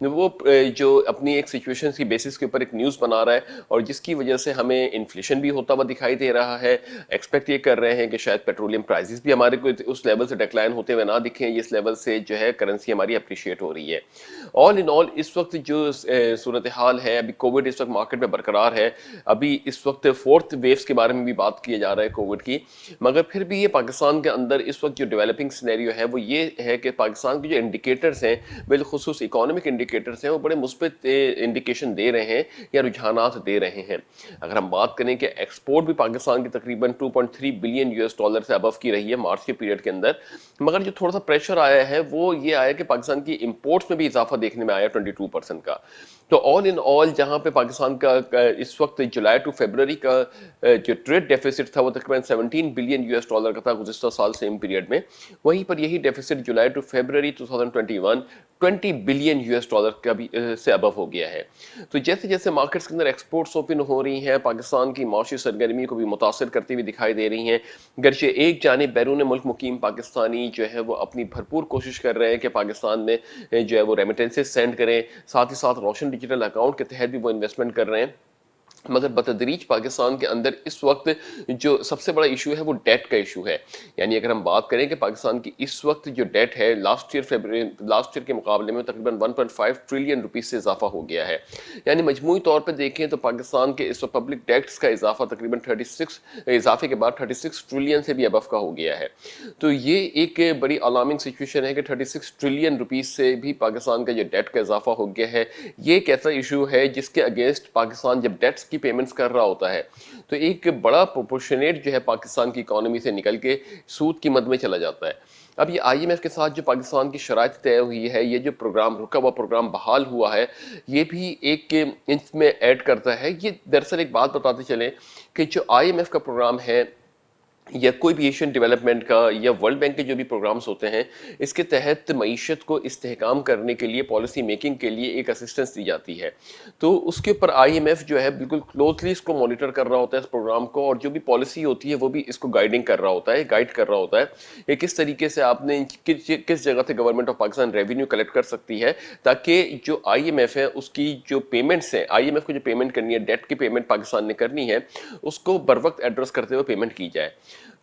وہ جو اپنی ایک سچویشن کی بیسس کے اوپر ایک نیوز بنا رہا ہے اور جس کی وجہ سے ہمیں انفلیشن بھی ہوتا ہوا دکھائی دے رہا ہے. ایکسپیکٹ یہ کر رہے ہیں کہ شاید پیٹرولیم پرائزز بھی ہمارے کو اس لیول سے ڈیکلائن ہوتے ہوئے نہ دکھیں, اس لیول سے جو ہے کرنسی ہماری اپریشیٹ ہو رہی ہے. آل ان آل اس وقت جو صورتحال ہے, ابھی کووڈ اس وقت مارکیٹ میں برقرار ہے, ابھی اس وقت فورتھ ویوز کے بارے میں بھی بات کیا جا رہا ہے کووڈ کی, مگر پھر بھی یہ پاکستان کے اندر اس وقت جو ڈیولپنگ سینیریو ہے وہ یہ ہے کہ پاکستان کے جو انڈیکیٹرز ہیں, بالخصوص اکانومک انڈیکیٹرز ہیں, وہ بڑے مثبت انڈیکیشن دے رہے ہیں یا رجحانات دے رہے ہیں. اگر ہم بات کریں کہ ایکسپورٹ بھی پاکستان کی تقریباً 2.3 بلین US ڈالر سے ابو کی رہی ہے مارچ کے پیریڈ کے اندر, مگر جو تھوڑا سا پریشر آیا ہے وہ یہ آیا کہ پاکستان کی امپورٹس میں بھی اضافہ دیکھنے میں آیا 22% کا. تو آل ان آل جہاں پہ پاکستان کا اس وقت جولائی ٹو فیبروری کا جو ٹریڈ ڈیفیسٹ تھا وہ تقریباً 17 بلین US ڈالر کا تھا گزشتہ سال سیم پیریڈ میں, وہیں پر یہی deficits July two February 2021 20 billion US dollar کا بھی سے ابو ہو گیا ہے. تو جیسے جیسے مارکیٹس کے اندر ایکسپورٹس اوپن ہو رہی ہیں, پاکستان کی معاشی سرگرمی کو بھی متاثر کرتی ہوئی دکھائی دے رہی ہیں. گرچہ ایک جانب بیرون ملک مقیم پاکستانی جو ہے وہ اپنی بھرپور کوشش کر رہے ہیں کہ پاکستان میں جو ہے وہ ریمیٹنسز سینڈ کریں, ساتھ ہی ساتھ روشن ڈیجیٹل اکاؤنٹ کے تحت بھی وہ انویسٹمنٹ کر رہے ہیں, مگر بتدریج پاکستان کے اندر اس وقت جو سب سے بڑا ایشو ہے وہ ڈیٹ کا ایشو ہے. یعنی اگر ہم بات کریں کہ پاکستان کی اس وقت جو ڈیٹ ہے لاسٹ ایئر کے مقابلے میں تقریباً 1.5 ٹریلین روپیز سے اضافہ ہو گیا ہے. یعنی مجموعی طور پہ دیکھیں تو پاکستان کے اس وقت پبلک ڈیٹس کا اضافہ تقریباً 36 اضافے کے بعد 36 ٹریلین سے بھی ابو کا ہو گیا ہے. تو یہ ایک بڑی الارمنگ سچویشن ہے کہ 36 ٹریلین روپیز سے بھی پاکستان کا جو ڈیٹ کا اضافہ ہو گیا ہے. یہ ایک ایسا ایشو ہے جس کے اگینسٹ پاکستان جب ڈیٹس کی پیمنٹس کر رہا ہوتا ہے تو ایک بڑا پروپورشنیٹ جو ہے پاکستان کی اکانومی سے نکل کے سود کی مد میں چلا جاتا ہے. اب یہ IMF کے ساتھ جو پاکستان کی شرائط طے ہوئی ہے, یہ جو پروگرام رکا ہوا پروگرام بحال ہوا ہے, یہ بھی ایک اس میں ایڈ کرتا ہے. یہ دراصل ایک بات بتاتے چلیں کہ جو IMF کا پروگرام ہے یا کوئی بھی ایشین ڈیولپمنٹ کا یا ورلڈ بینک کے جو بھی پروگرامز ہوتے ہیں, اس کے تحت معیشت کو استحکام کرنے کے لیے پالیسی میکنگ کے لیے ایک اسسٹنس دی جاتی ہے. تو اس کے اوپر IMF جو ہے بالکل کلوزلی اس کو مانیٹر کر رہا ہوتا ہے اس پروگرام کو, اور جو بھی پالیسی ہوتی ہے وہ بھی اس کو گائیڈنگ کر رہا ہوتا ہے, گائیڈ کر رہا ہوتا ہے کہ کس طریقے سے آپ نے کس جگہ سے government of Pakistan revenue collect کر سکتی ہے, تاکہ جو IMF ہے اس کی جو پیمنٹس ہیں, IMF کو جو پیمنٹ کرنی ہے, ڈیٹ کی پیمنٹ پاکستان نے کرنی ہے, اس کو بر وقت ایڈریس کرتے ہوئے پیمنٹ کی جائے.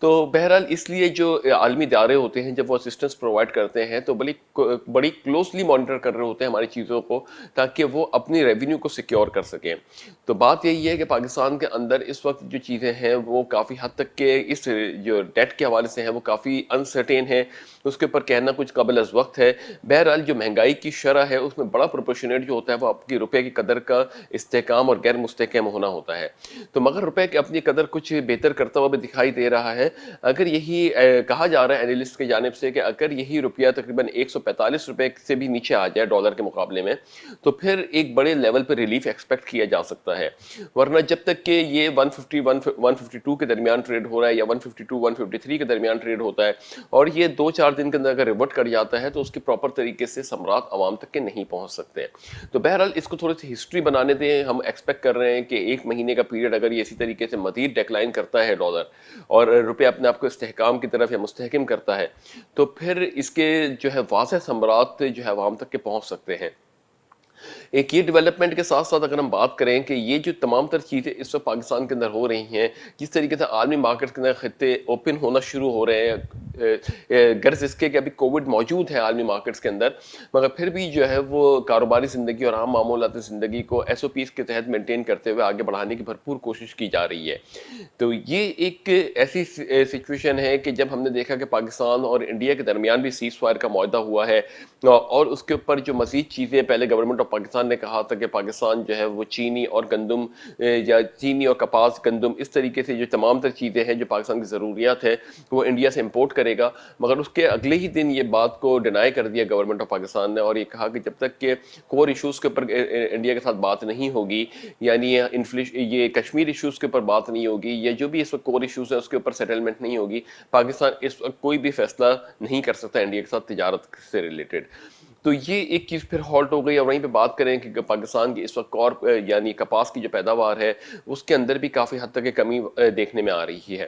تو بہرحال اس لیے جو عالمی ادارے ہوتے ہیں جب وہ اسسٹنس پرووائڈ کرتے ہیں تو بڑی کلوزلی مانیٹر کر رہے ہوتے ہیں ہماری چیزوں کو, تاکہ وہ اپنی ریونیو کو سیکیور کر سکیں. تو بات یہی ہے کہ پاکستان کے اندر اس وقت جو چیزیں ہیں وہ کافی حد تک کہ اس جو ڈیٹ کے حوالے سے ہیں وہ کافی انسرٹین ہیں, اس کے اوپر کہنا کچھ قبل از وقت ہے. بہرحال جو مہنگائی کی شرح ہے اس میں بڑا پروپورشنیٹ جو ہوتا ہے وہ آپ کی روپے کی قدر کا استحکام اور غیر مستحکم ہونا ہوتا ہے. تو مگر روپے کی اپنی قدر کچھ بہتر کرتا ہوا بھی دکھائی دے رہا ہے. اگر یہی کہا جا رہا ہے اینالسٹ کی جانب سے کہ اگر یہی روپیہ تقریباً 145 روپے سے بھی نیچے آ جائے ڈالر کے مقابلے میں, تو پھر ایک بڑے لیول پہ ریلیف ایکسپیکٹ کیا جا سکتا ہے. ورنہ جب تک کہ یہ 152 کے درمیان ٹریڈ ہو رہا ہے یا 152 153 کے درمیان ٹریڈ ہوتا ہے اور یہ 2-4 دن کے اندر اگر ریورٹ کر جاتا ہے تو اس کی پراپر طریقے سے ثمرات عوام تک کے نہیں پہنچ سکتے. تو بہرحال اس کو تھوڑی سی ہسٹری بنانے دیں. ہم ایکسپیکٹ کر رہے ہیں کہ ایک مہینے کا پیریڈ اگر یہ اسی طریقے سے مزید ڈیکلائن کرتا ہے ڈالر اور روپیہ اپنے آپ کو استحکام کی طرف یا مستحکم کرتا ہے, تو پھر اس کے جو ہے واضح ثمرات جو ہے عوام تک کے پہنچ سکتے ہیں. ایک یہ ڈیولپمنٹ کے ساتھ ساتھ اگر ہم بات کریں کہ یہ جو تمام تر چیزیں اس وقت پاکستان کے اندر ہو رہی ہیں, جس طریقے سے عالمی مارکیٹ کے اندر خطے اوپن ہونا شروع ہو رہے ہیں, غرض اس کے کہ ابھی کووڈ موجود ہے عالمی مارکیٹس کے اندر, مگر پھر بھی جو ہے وہ کاروباری زندگی اور عام معمولاتی زندگی کو SOPs کے تحت مینٹین کرتے ہوئے آگے بڑھانے کی بھرپور کوشش کی جا رہی ہے. تو یہ ایک ایسی سچویشن ہے کہ جب ہم نے دیکھا کہ پاکستان اور انڈیا کے درمیان بھی سیز فائر کا معاہدہ ہوا ہے, اور اس کے اوپر جو مزید چیزیں پہلے گورنمنٹ آف پاکستان نے کہا تھا کہ پاکستان جو ہے وہ چینی اور گندم یا چینی اور کپاس گندم اس طریقے سے جو تمام تر چیزیں ہیں جو پاکستان کی ضروریات ہے وہ انڈیا سے امپورٹ کرے گا, مگر اس کے اگلے ہی دن یہ بات کو ڈینائی کر دیا گورنمنٹ آف پاکستان نے, اور یہ کہا کہ جب تک کہ کور ایشوز کے اوپر انڈیا کے ساتھ بات نہیں ہوگی, یعنی یہ کشمیر ایشوز کے اوپر بات نہیں ہوگی, یا جو بھی اس وقت کور ایشوز ہیں اس کے اوپر سیٹلمنٹ نہیں ہوگی, پاکستان اس وقت کوئی بھی فیصلہ نہیں کر سکتا انڈیا کے ساتھ تجارت سے ریلیٹڈ. تو یہ ایک چیز پھر ہالٹ ہو گئی. اور وہیں پہ بات کریں کہ پاکستان کی اس وقت کارپ یعنی کپاس کی جو پیداوار ہے اس کے اندر بھی کافی حد تک کمی دیکھنے میں آ رہی ہے.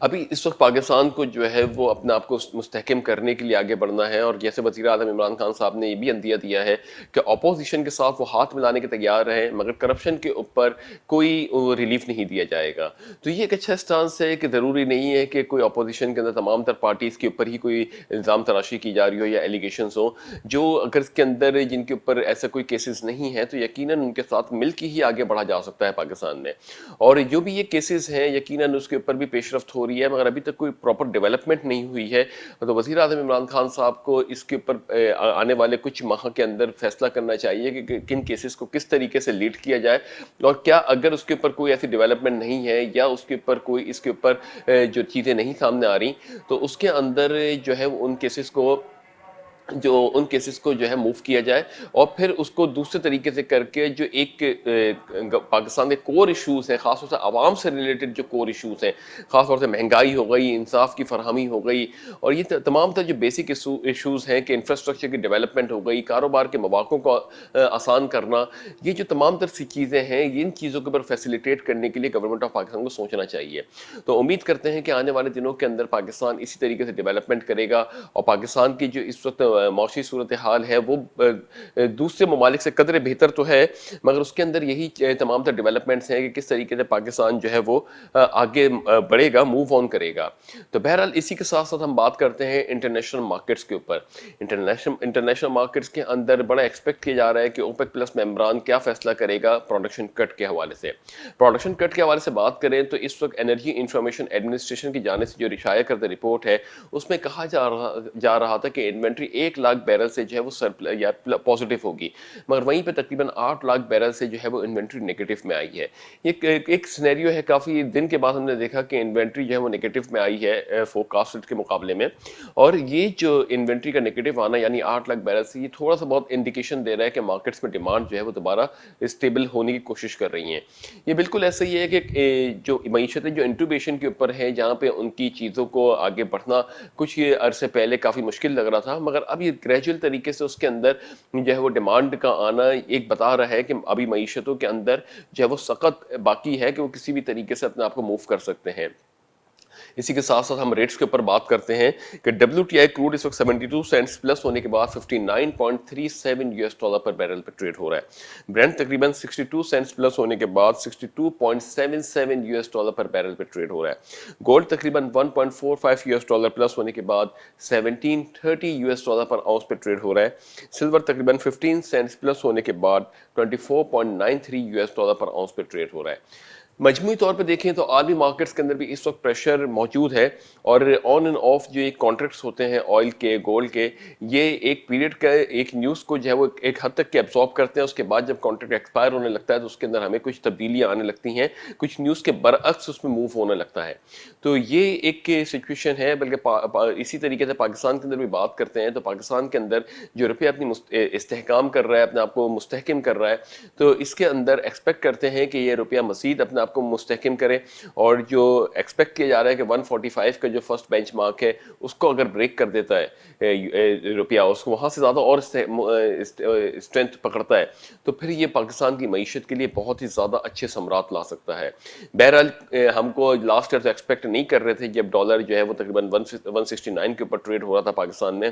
ابھی اس وقت پاکستان کو جو ہے وہ اپنے آپ کو مستحکم کرنے کے لیے آگے بڑھنا ہے، اور جیسے وزیر اعظم عمران خان صاحب نے یہ بھی عندیہ دیا ہے کہ اپوزیشن کے ساتھ وہ ہاتھ ملانے کے تیار رہیں، مگر کرپشن کے اوپر کوئی ریلیف نہیں دیا جائے گا۔ تو یہ ایک اچھا سٹانس ہے کہ ضروری نہیں ہے کہ کوئی اپوزیشن کے اندر تمام تر پارٹیز کے اوپر ہی کوئی الزام تراشی کی جا رہی ہو یا ایلیگیشنز ہوں، جو اگر اس کے اندر جن کے اوپر ایسا کوئی کیسز نہیں ہے تو یقیناً ان کے ساتھ مل کے ہی آگے بڑھا جا سکتا ہے پاکستان میں۔ اور جو بھی یہ کیسز ہیں یقیناً اس کے اوپر بھی پیش رفت ہو رہی ہے، مگر ابھی تک کوئی پراپر ڈیولپمنٹ نہیں ہوئی ہے۔ تو وزیر اعظم عمران خان صاحب کو اس کے اوپر آنے والے کچھ ماہ کے اندر فیصلہ کرنا چاہیے کہ کن کیسز کو کس طریقے سے لیڈ کیا جائے، اور کیا اگر اس کے اوپر کوئی ایسی ڈیولپمنٹ نہیں ہے یا اس کے اوپر کوئی اس کے اوپر جو چیزیں نہیں سامنے آ رہی، تو اس کے اندر جو ہے ان کیسز کو جو ہے موو کیا جائے، اور پھر اس کو دوسرے طریقے سے کر کے جو ایک پاکستان کے کور ایشوز ہیں، خاص طور سے عوام سے ریلیٹڈ جو کور ایشوز ہیں، خاص طور سے مہنگائی ہو گئی، انصاف کی فراہمی ہو گئی، اور یہ تمام تر جو بیسک ایشوز ہیں کہ انفراسٹرکچر کی ڈیولپمنٹ ہو گئی، کاروبار کے مواقع کو آسان کرنا، یہ جو تمام تر سی چیزیں ہیں، ان چیزوں کے اوپر فیسیلیٹیٹ کرنے کے لیے گورنمنٹ آف پاکستان کو سوچنا چاہیے۔ تو امید کرتے ہیں کہ آنے والے دنوں کے اندر پاکستان اسی طریقے سے ڈیولپمنٹ کرے گا، اور پاکستان کی جو اس وقت معاشی صورتحال ہے وہ دوسرے ممالک سے قدرے بہتر تو ہے، مگر اس کے اندر یہی تمام تر ڈیولپمنٹس ہیں کہ کس طریقے سے پاکستان جو ہے وہ آگے بڑھے گا، موو آن کرے گا۔ تو بہرحال اسی کے ساتھ ساتھ ہم بات کرتے ہیں انٹرنیشنل مارکیٹس کے اوپر۔ انٹرنیشنل مارکیٹس کے اندر بڑا ایکسپیکٹ کیا جا رہا ہے کہ اوپیک پلس ممبران کیا فیصلہ کرے گا پروڈکشن کٹ کے حوالے سے۔ پروڈکشن کٹ کے حوالے سے بات کریں تو اس وقت انرجی انفارمیشن ایڈمنسٹریشن کی جانب سے جو شائع کردہ رپورٹ ہے اس میں کہا جا رہا تھا کہ انوینٹری 1 لاکھ بیرل سے جو ہے وہ یا پازیٹیو ہوگی، مگر وہیں پہ تقریباً 8 لاکھ بیرل سے جو ہے وہ انوینٹری نیگیٹو میں آئی ہے۔ یہ ایک سینیریو ہے، کافی دن کے بعد ہم نے دیکھا کہ انوینٹری جو ہے وہ نیگیٹو میں آئی ہے فورکاسٹ کے مقابلے میں، اور یہ جو انوینٹری کا نیگیٹو آنا یعنی 8 لاکھ بیرل سے، یہ تھوڑا سا بہت انڈیکیشن دے رہا ہے کہ مارکیٹس میں ڈیمانڈ جو ہے وہ دوبارہ اسٹیبل ہونے کی کوشش کر رہی ہیں۔ یہ بالکل ایسا ہی ہے کہ جو معیشتیں جو انٹوبیشن کے اوپر ہیں، جہاں پہ ان کی چیزوں کو آگے بڑھنا کچھ عرصے پہلے کافی مشکل لگ رہا تھا، مگر اب یہ گریجول طریقے سے اس کے اندر جو ہے وہ ڈیمانڈ کا آنا ایک بتا رہا ہے کہ ابھی معیشتوں کے اندر جو ہے وہ سخت باقی ہے کہ وہ کسی بھی طریقے سے اپنے آپ کو موو کر سکتے ہیں۔ اسی کے ساتھ ساتھ ہم ریٹس کے اوپر بات کرتے ہیں کہ ڈبلیو ٹی آئی کروڈ اس وقت 72 سینٹس پلس ہونے کے بعد 59.37 یو ایس ڈالر پر بیرل پہ ٹریڈ ہو رہا ہے۔ برینٹ تقریباً 62 سینٹس پلس ہونے کے بعد 62.77 یو ایس ڈالر پر بیرل پہ ٹریڈ ہو رہا ہے۔ گولڈ تقریباً 1.45 یو ایس ڈالر پلس ہونے کے بعد 1730 یو ایس ڈالر پر آؤنس پہ ٹریڈ ہو رہا ہے۔ سلور تقریباً 15 سینٹس پلس ہونے کے بعد 24.93 یو ایس ڈالر پر آؤنس پہ ٹریڈ ہو رہا ہے۔ مجموعی طور پہ دیکھیں تو عالمی مارکیٹس کے اندر بھی اس وقت پریشر موجود ہے، اور آن اینڈ آف جو ایک کانٹریکٹس ہوتے ہیں آئل کے، گولڈ کے، یہ ایک پیریڈ کا ایک نیوز کو جو ہے وہ ایک حد تک کے ابزارب کرتے ہیں، اس کے بعد جب کانٹریکٹ ایکسپائر ہونے لگتا ہے تو اس کے اندر ہمیں کچھ تبدیلیاں آنے لگتی ہیں، کچھ نیوز کے برعکس اس میں موو ہونے لگتا ہے۔ تو یہ ایک سچویشن ہے، بلکہ اسی طریقے سے پاکستان کے اندر بھی بات کرتے ہیں تو پاکستان کے اندر جو روپیہ اپنی استحکام کر رہا ہے، اپنے آپ کو مستحکم کر رہا ہے، تو اس کے اندر ایکسپیکٹ کرتے ہیں کہ یہ روپیہ مزید اپنے آپ کو مستحکم کرے، اور جو ایکسپیکٹ کیا جا رہا ہے کہ 145 کا جو فرسٹ بینچ مارک ہے اس کو اگر بریک کر دیتا ہے روپیہ، اس کو وہاں سے زیادہ اور اسٹرینتھ پکڑتا ہے، تو پھر یہ پاکستان کی معیشت کے لیے بہت ہی زیادہ اچھے ثمرات لا سکتا ہے۔ بہرحال ہم کو لاسٹ ایئر تو ایکسپیکٹ نہیں کر رہے تھے جب ڈالر جو ہے وہ تقریباً 169 کے اوپر ٹریڈ ہو رہا تھا پاکستان میں،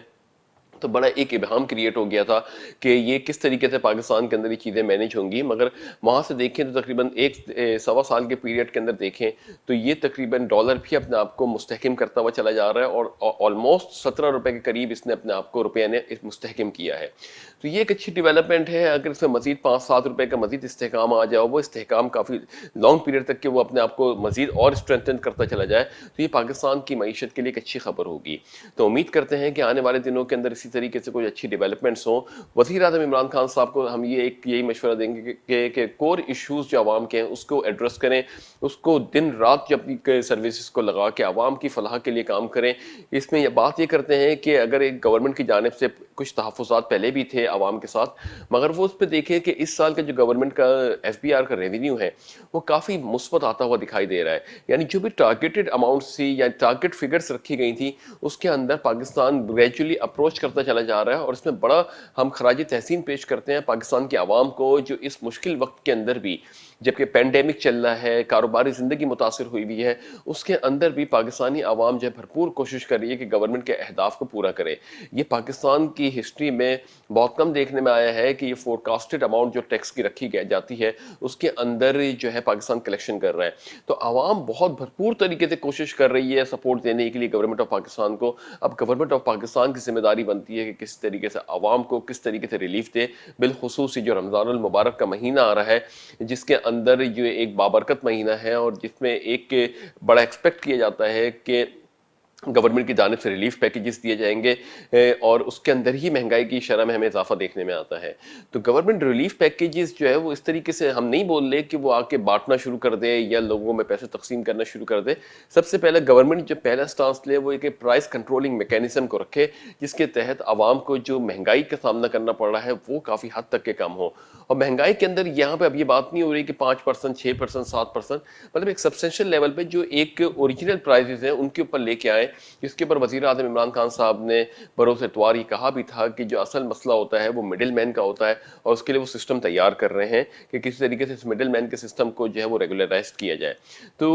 تو بڑا ایک ابہام کریٹ ہو گیا تھا کہ یہ کس طریقے سے پاکستان کے اندر یہ چیزیں مینیج ہوں گی، مگر وہاں سے دیکھیں تو تقریباً ایک سوا سال کے پیریڈ کے اندر دیکھیں تو یہ تقریباً ڈالر بھی اپنے آپ کو مستحکم کرتا ہوا چلا جا رہا ہے، اور آلموسٹ 17 روپے کے قریب اس نے اپنے آپ کو روپیہ نے مستحکم کیا ہے۔ تو یہ ایک اچھی ڈیولپمنٹ ہے، اگر اس میں مزید 5-7 روپے کا مزید استحکام آ جائے، وہ استحکام کافی لانگ پیریڈ تک کہ وہ اپنے آپ کو مزید اور اسٹرینتھن کرتا چلا جائے، تو یہ پاکستان کی معیشت کے لیے ایک اچھی خبر ہوگی۔ تو امید کرتے ہیں کہ آنے والے دنوں کے اندر اسی طریقے سے کوئی اچھی ڈیولپمنٹس ہوں۔ وزیر اعظم عمران خان صاحب کو ہم یہی مشورہ دیں گے کہ کور ایشوز جو عوام کے ہیں اس کو ایڈریس کریں، اس کو دن رات جو اپنی سروسز کو لگا کے عوام کی فلاح کے لیے کام کریں۔ اس میں بات یہ کرتے ہیں کہ اگر ایک گورنمنٹ کی جانب سے کچھ تحفظات پہلے بھی تھے عوام کے ساتھ، مگر وہ اس پہ دیکھیں کہ اس سال کا جو گورنمنٹ کا ایف بی آر کا ریونیو ہے وہ کافی مثبت آتا ہوا دکھائی دے رہا ہے، یعنی جو بھی ٹارگیٹڈ اماؤنٹس تھی یا ٹارگیٹ فگرس رکھی گئی تھی اس کے اندر پاکستان گریجولی اپروچ کرتا چلا جا رہا ہے، اور اس میں بڑا ہم خراج تحسین پیش کرتے ہیں پاکستان کے عوام کو جو اس مشکل وقت کے اندر بھی جبکہ پینڈیمک چل رہا ہے، کاروباری زندگی متاثر ہوئی بھی ہے، اس کے اندر بھی پاکستانی عوام جو ہے بھرپور کوشش کر رہی ہے کہ گورنمنٹ کے اہداف کو پورا کرے۔ یہ پاکستان کی ہسٹری میں بہت کم دیکھنے میں آیا ہے کہ یہ فور کاسٹڈ اماؤنٹ جو ٹیکس کی رکھی جاتی ہے اس کے اندر جو ہے پاکستان کلیکشن کر رہا ہے۔ تو عوام بہت بھرپور طریقے سے کوشش کر رہی ہے سپورٹ دینے کے لیے گورنمنٹ آف پاکستان کو۔ اب گورنمنٹ آف پاکستان کی ذمہ داری بنتی ہے کہ کس طریقے سے عوام کو کس طریقے سے ریلیف دے، بالخصوص جو رمضان المبارک کا مہینہ آ رہا ہے، جس کے اندر جو ایک بابرکت مہینہ ہے اور جس میں ایک بڑا ایکسپیکٹ کیا جاتا ہے کہ گورنمنٹ کی جانب سے ریلیف پیکیجز دیے جائیں گے، اور اس کے اندر ہی مہنگائی کی شرح میں ہمیں اضافہ دیکھنے میں آتا ہے۔ تو گورنمنٹ ریلیف پیکیجز جو ہے وہ اس طریقے سے ہم نہیں بول رہے کہ وہ آ کے بانٹنا شروع کر دے یا لوگوں میں پیسے تقسیم کرنا شروع کر دے۔ سب سے پہلے گورنمنٹ جو پہلا سٹانس لے وہ ایک پرائس کنٹرولنگ میکینزم کو رکھے، جس کے تحت عوام کو جو مہنگائی کا سامنا کرنا پڑ رہا ہے وہ کافی حد تک کے کم ہو۔ اور مہنگائی کے اندر یہاں پہ اب یہ بات نہیں ہو رہی کہ 5%، 6%، 7%، مطلب ایک سبسٹینشیل لیول پہ جو ایک اوریجنل پرائزز ہیں ان کے اوپر لے کے آئے، جس کے اوپر وزیر اعظم عمران خان صاحب نے بروز اتوار یہ کہا بھی تھا کہ جو اصل مسئلہ ہوتا ہے وہ مڈل مین کا ہوتا ہے، اور اس کے لیے وہ سسٹم تیار کر رہے ہیں کہ کس طریقے سے اس مڈل مین کے سسٹم کو جو ہے وہ ریگولرائز کیا جائے۔ تو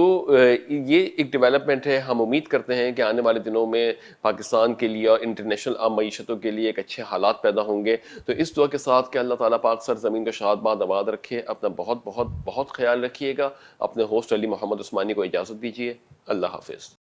یہ ایک ڈیولپمنٹ ہے۔ ہم امید کرتے ہیں کہ آنے والے دنوں میں پاکستان کے لیے اور انٹرنیشنل عام معیشتوں کے لیے ایک اچھے حالات پیدا ہوں گے۔ تو اس دعا کے ساتھ کہ اللہ تعالیٰ پاک سرزمین کو شاد باد آباد رکھے، اپنا بہت بہت بہت خیال رکھیے گا۔ اپنے ہوسٹ علی محمد عثمانی کو اجازت دیجیے۔ اللہ حافظ۔